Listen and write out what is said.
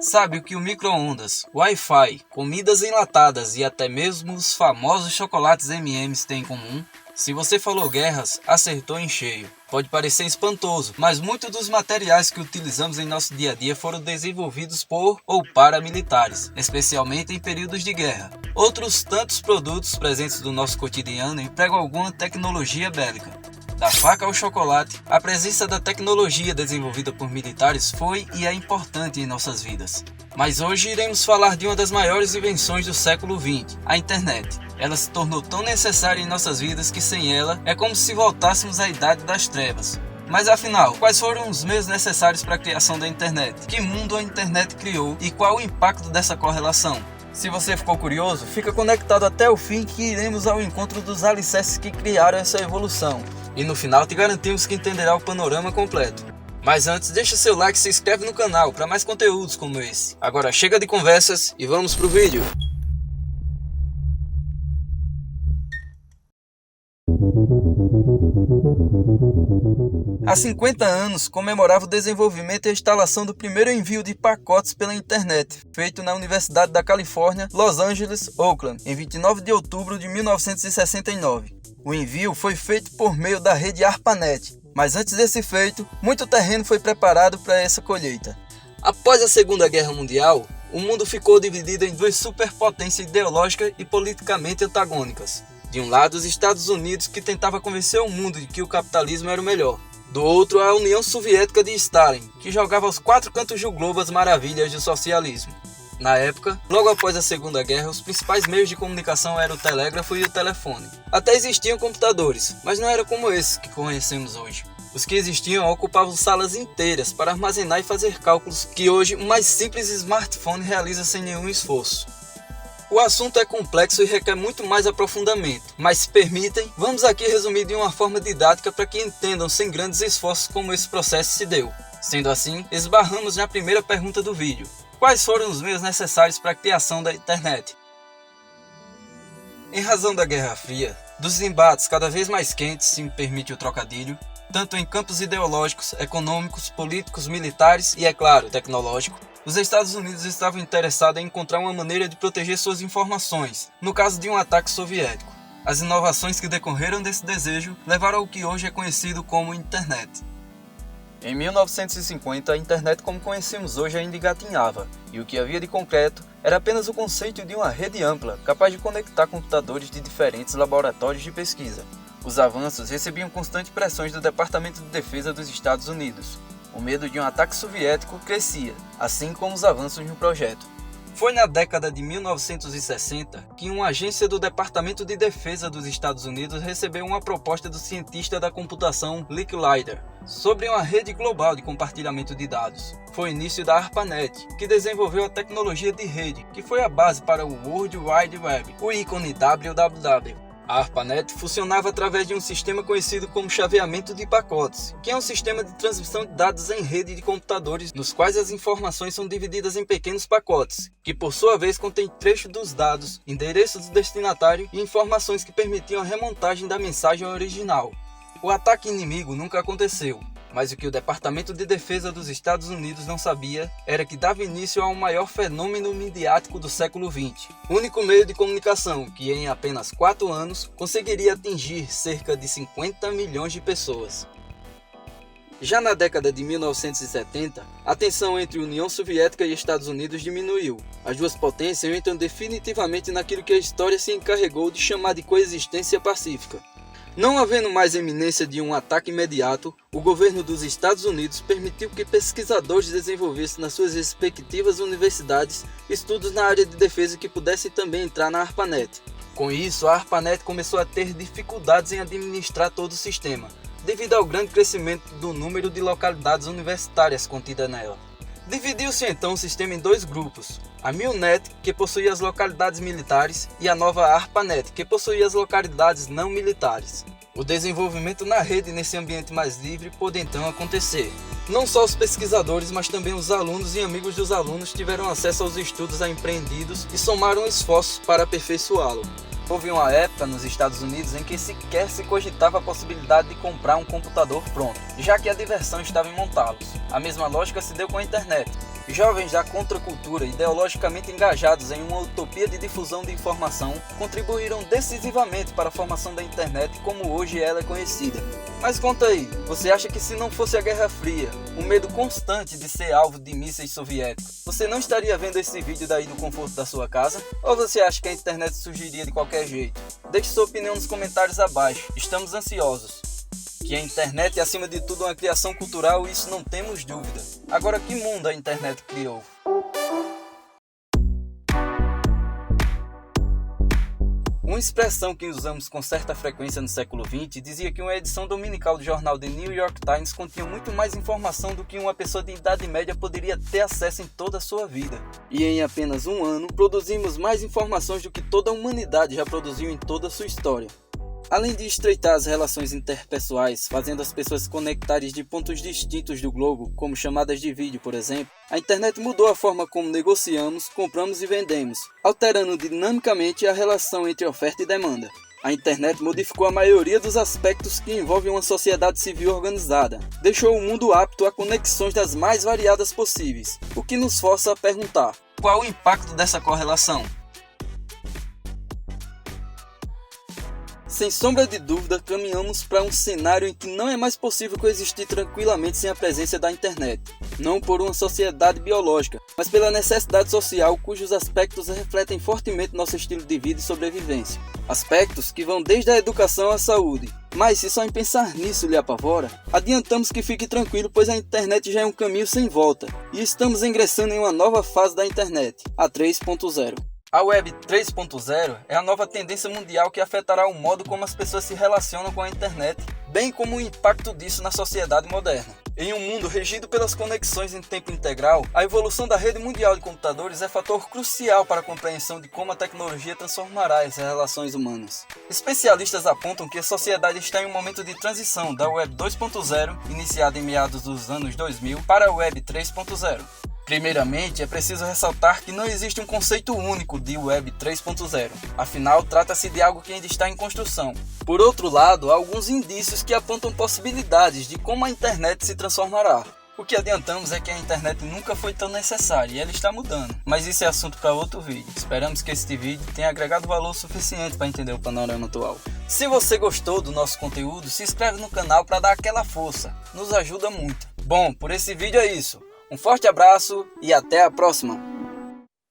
Sabe o que o micro-ondas, Wi-Fi, comidas enlatadas e até mesmo os famosos chocolates M&M's têm em comum? Se você falou guerras, acertou em cheio. Pode parecer espantoso, mas muitos dos materiais que utilizamos em nosso dia a dia foram desenvolvidos por ou para militares, especialmente em períodos de guerra. Outros tantos produtos presentes do nosso cotidiano empregam alguma tecnologia bélica. Da faca ao chocolate, a presença da tecnologia desenvolvida por militares foi e é importante em nossas vidas. Mas hoje iremos falar de uma das maiores invenções do século XX, a internet. Ela se tornou tão necessária em nossas vidas que sem ela é como se voltássemos à idade das trevas. Mas afinal, quais foram os meios necessários para a criação da internet? Que mundo a internet criou e qual o impacto dessa correlação? Se você ficou curioso, fica conectado até o fim que iremos ao encontro dos alicerces que criaram essa evolução. E no final te garantimos que entenderá o panorama completo. Mas antes, deixa seu like e se inscreve no canal para mais conteúdos como esse. Agora chega de conversas e vamos pro vídeo. Há 50 anos comemorava o desenvolvimento e a instalação do primeiro envio de pacotes pela internet, feito na Universidade da Califórnia, Los Angeles, Oakland, em 29 de outubro de 1969. O envio foi feito por meio da rede ARPANET, mas antes desse feito, muito terreno foi preparado para essa colheita. Após a Segunda Guerra Mundial, o mundo ficou dividido em duas superpotências ideológicas e politicamente antagônicas. De um lado, os Estados Unidos, que tentava convencer o mundo de que o capitalismo era o melhor. Do outro, a União Soviética de Stalin, que jogava aos quatro cantos do globo as maravilhas do socialismo. Na época, logo após a Segunda Guerra, os principais meios de comunicação eram o telégrafo e o telefone. Até existiam computadores, mas não eram como esses que conhecemos hoje. Os que existiam ocupavam salas inteiras para armazenar e fazer cálculos que hoje o mais simples smartphone realiza sem nenhum esforço. O assunto é complexo e requer muito mais aprofundamento, mas se permitem, vamos aqui resumir de uma forma didática para que entendam sem grandes esforços como esse processo se deu. Sendo assim, esbarramos na primeira pergunta do vídeo. Quais foram os meios necessários para a criação da internet? Em razão da Guerra Fria, dos embates cada vez mais quentes, se me permite o trocadilho, tanto em campos ideológicos, econômicos, políticos, militares e, é claro, tecnológico, os Estados Unidos estavam interessados em encontrar uma maneira de proteger suas informações, no caso de um ataque soviético. As inovações que decorreram desse desejo levaram ao que hoje é conhecido como internet. Em 1950, a internet como conhecemos hoje ainda engatinhava, e o que havia de concreto era apenas o conceito de uma rede ampla, capaz de conectar computadores de diferentes laboratórios de pesquisa. Os avanços recebiam constantes pressões do Departamento de Defesa dos Estados Unidos. O medo de um ataque soviético crescia, assim como os avanços no projeto. Foi na década de 1960 que uma agência do Departamento de Defesa dos Estados Unidos recebeu uma proposta do cientista da computação Licklider sobre uma rede global de compartilhamento de dados. Foi o início da ARPANET, que desenvolveu a tecnologia de rede, que foi a base para o World Wide Web, o ícone www. A ARPANET funcionava através de um sistema conhecido como chaveamento de pacotes, que é um sistema de transmissão de dados em rede de computadores, nos quais as informações são divididas em pequenos pacotes, que por sua vez contêm trechos dos dados, endereços do destinatário e informações que permitiam a remontagem da mensagem original. O ataque inimigo nunca aconteceu, mas o que o Departamento de Defesa dos Estados Unidos não sabia era que dava início ao maior fenômeno midiático do século XX. O único meio de comunicação que em apenas 4 anos conseguiria atingir cerca de 50 milhões de pessoas. Já na década de 1970, a tensão entre União Soviética e Estados Unidos diminuiu. As duas potências entram definitivamente naquilo que a história se encarregou de chamar de coexistência pacífica. Não havendo mais eminência de um ataque imediato, o governo dos Estados Unidos permitiu que pesquisadores desenvolvessem nas suas respectivas universidades estudos na área de defesa que pudessem também entrar na ARPANET. Com isso, a ARPANET começou a ter dificuldades em administrar todo o sistema, devido ao grande crescimento do número de localidades universitárias contidas nela. Dividiu-se então o sistema em dois grupos, a MILNET, que possuía as localidades militares, e a nova ARPANET, que possuía as localidades não militares. O desenvolvimento na rede nesse ambiente mais livre pôde então acontecer. Não só os pesquisadores, mas também os alunos e amigos dos alunos tiveram acesso aos estudos empreendidos e somaram esforços para aperfeiçoá-lo. Houve uma época nos Estados Unidos em que sequer se cogitava a possibilidade de comprar um computador pronto, já que a diversão estava em montá-los. A mesma lógica se deu com a internet. Jovens da contracultura, ideologicamente engajados em uma utopia de difusão de informação, contribuíram decisivamente para a formação da internet como hoje ela é conhecida. Mas conta aí, você acha que se não fosse a Guerra Fria, o medo constante de ser alvo de mísseis soviéticos, você não estaria vendo esse vídeo daí do conforto da sua casa? Ou você acha que a internet surgiria de qualquer jeito? Deixe sua opinião nos comentários abaixo, estamos ansiosos. Que a internet é acima de tudo uma criação cultural, isso não temos dúvida. Agora, que mundo a internet criou? Uma expressão que usamos com certa frequência no século XX dizia que uma edição dominical do jornal The New York Times continha muito mais informação do que uma pessoa de idade média poderia ter acesso em toda a sua vida. E em apenas um ano, produzimos mais informações do que toda a humanidade já produziu em toda a sua história. Além de estreitar as relações interpessoais, fazendo as pessoas se conectarem de pontos distintos do globo, como chamadas de vídeo, por exemplo, a internet mudou a forma como negociamos, compramos e vendemos, alterando dinamicamente a relação entre oferta e demanda. A internet modificou a maioria dos aspectos que envolvem uma sociedade civil organizada, deixou o mundo apto a conexões das mais variadas possíveis, o que nos força a perguntar: qual o impacto dessa correlação? Sem sombra de dúvida, caminhamos para um cenário em que não é mais possível coexistir tranquilamente sem a presença da internet. Não por uma sociedade biológica, mas pela necessidade social cujos aspectos refletem fortemente nosso estilo de vida e sobrevivência. Aspectos que vão desde a educação à saúde. Mas se só em pensar nisso lhe apavora, adiantamos que fique tranquilo, pois a internet já é um caminho sem volta. E estamos ingressando em uma nova fase da internet, a 3.0. A Web 3.0 é a nova tendência mundial que afetará o modo como as pessoas se relacionam com a internet, bem como o impacto disso na sociedade moderna. Em um mundo regido pelas conexões em tempo integral, a evolução da rede mundial de computadores é fator crucial para a compreensão de como a tecnologia transformará as relações humanas. Especialistas apontam que a sociedade está em um momento de transição da Web 2.0, iniciada em meados dos anos 2000, para a Web 3.0. Primeiramente, é preciso ressaltar que não existe um conceito único de Web 3.0, afinal, trata-se de algo que ainda está em construção. Por outro lado, há alguns indícios que apontam possibilidades de como a internet se transformará. O que adiantamos é que a internet nunca foi tão necessária e ela está mudando, mas isso é assunto para outro vídeo. Esperamos que este vídeo tenha agregado valor suficiente para entender o panorama atual. Se você gostou do nosso conteúdo, se inscreve no canal para dar aquela força, nos ajuda muito. Bom, por esse vídeo é isso. Um forte abraço e até a próxima!